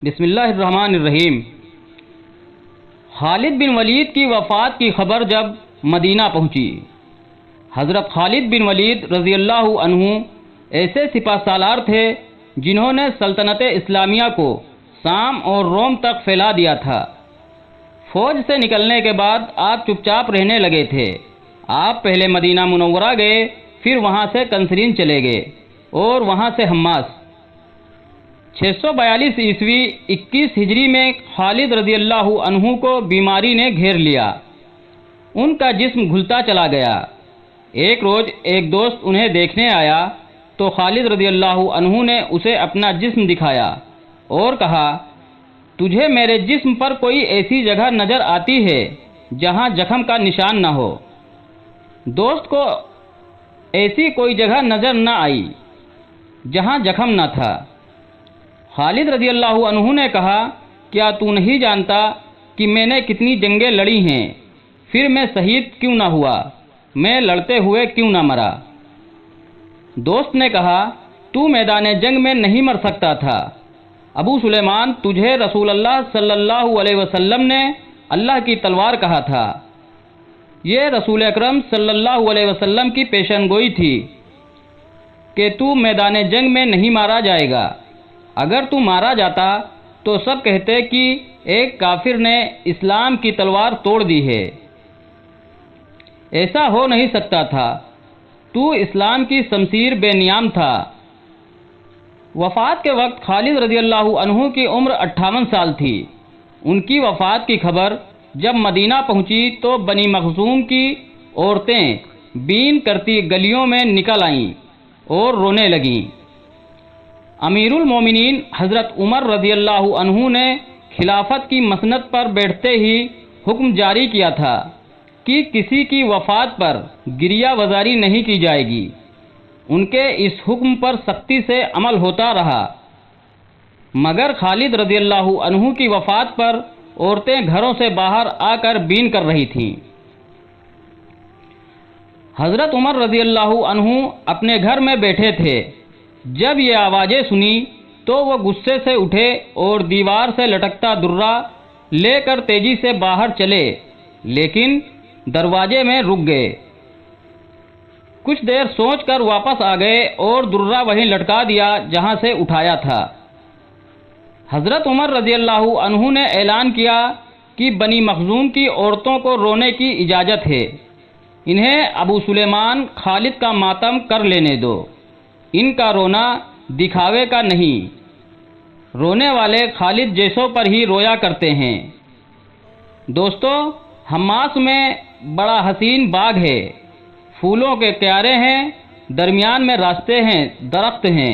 بسم اللہ الرحمن الرحیم۔ خالد بن ولید کی وفات کی خبر جب مدینہ پہنچی، حضرت خالد بن ولید رضی اللہ عنہ ایسے سپہ سالار تھے جنہوں نے سلطنت اسلامیہ کو شام اور روم تک پھیلا دیا تھا۔ فوج سے نکلنے کے بعد آپ چپ چاپ رہنے لگے تھے۔ آپ پہلے مدینہ منورہ گئے، پھر وہاں سے کنسرین چلے گئے اور وہاں سے حماس۔ 642 عیسوی 21 ہجری میں خالد رضی اللہ عنہ کو بیماری نے گھیر لیا۔ ان کا جسم گھلتا چلا گیا۔ ایک روز ایک دوست انہیں دیکھنے آیا تو خالد رضی اللہ عنہ نے اسے اپنا جسم دکھایا اور کہا، تجھے میرے جسم پر کوئی ایسی جگہ نظر آتی ہے جہاں زخم کا نشان نہ ہو؟ دوست کو ایسی کوئی جگہ نظر نہ آئی جہاں زخم نہ تھا۔ خالد رضی اللہ عنہ نے کہا، کیا تو نہیں جانتا کہ میں نے کتنی جنگیں لڑی ہیں، پھر میں شہید کیوں نہ ہوا، میں لڑتے ہوئے کیوں نہ مرا؟ دوست نے کہا، تو میدان جنگ میں نہیں مر سکتا تھا۔ ابو سلیمان، تجھے رسول اللہ صلی اللہ علیہ وسلم نے اللہ کی تلوار کہا تھا۔ یہ رسول اکرم صلی اللہ علیہ وسلم کی پیشن گوئی تھی کہ تو میدان جنگ میں نہیں مارا جائے گا۔ اگر تو مارا جاتا تو سب کہتے کہ ایک کافر نے اسلام کی تلوار توڑ دی ہے۔ ایسا ہو نہیں سکتا تھا، تو اسلام کی شمشیر بے نیام تھا۔ وفات کے وقت خالد رضی اللہ عنہ کی عمر 58 سال تھی۔ ان کی وفات کی خبر جب مدینہ پہنچی تو بنی مخزوم کی عورتیں بین کرتی گلیوں میں نکل آئیں اور رونے لگیں۔ امیر المومنین حضرت عمر رضی اللہ عنہ نے خلافت کی مسند پر بیٹھتے ہی حکم جاری کیا تھا کہ کسی کی وفات پر گریہ وزاری نہیں کی جائے گی۔ ان کے اس حکم پر سختی سے عمل ہوتا رہا، مگر خالد رضی اللہ عنہ کی وفات پر عورتیں گھروں سے باہر آ کر بین کر رہی تھیں۔ حضرت عمر رضی اللہ عنہ اپنے گھر میں بیٹھے تھے۔ جب یہ آوازیں سنی تو وہ غصے سے اٹھے اور دیوار سے لٹکتا درہ لے کر تیزی سے باہر چلے، لیکن دروازے میں رک گئے۔ کچھ دیر سوچ کر واپس آ گئے اور درہ وہیں لٹکا دیا جہاں سے اٹھایا تھا۔ حضرت عمر رضی اللہ عنہ نے اعلان کیا کہ بنی مخزوم کی عورتوں کو رونے کی اجازت ہے، انہیں ابو سلیمان خالد کا ماتم کر لینے دو۔ ان کا رونا دکھاوے کا نہیں، رونے والے خالد جیسوں پر ہی رویا کرتے ہیں۔ دوستو، حماس میں بڑا حسین باغ ہے، پھولوں کے کیارے ہیں، درمیان میں راستے ہیں، درخت ہیں۔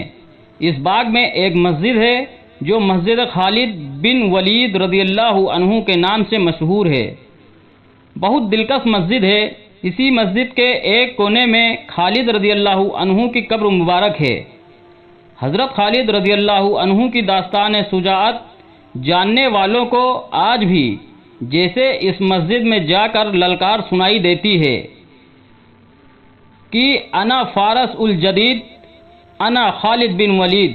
اس باغ میں ایک مسجد ہے جو مسجد خالد بن ولید رضی اللہ عنہ کے نام سے مشہور ہے۔ بہت دلکش مسجد ہے۔ اسی مسجد کے ایک کونے میں خالد رضی اللہ عنہ کی قبر مبارک ہے۔ حضرت خالد رضی اللہ عنہ کی داستان شجاعت جاننے والوں کو آج بھی جیسے اس مسجد میں جا کر للکار سنائی دیتی ہے کہ انا فارس الجدید، انا خالد بن ولید۔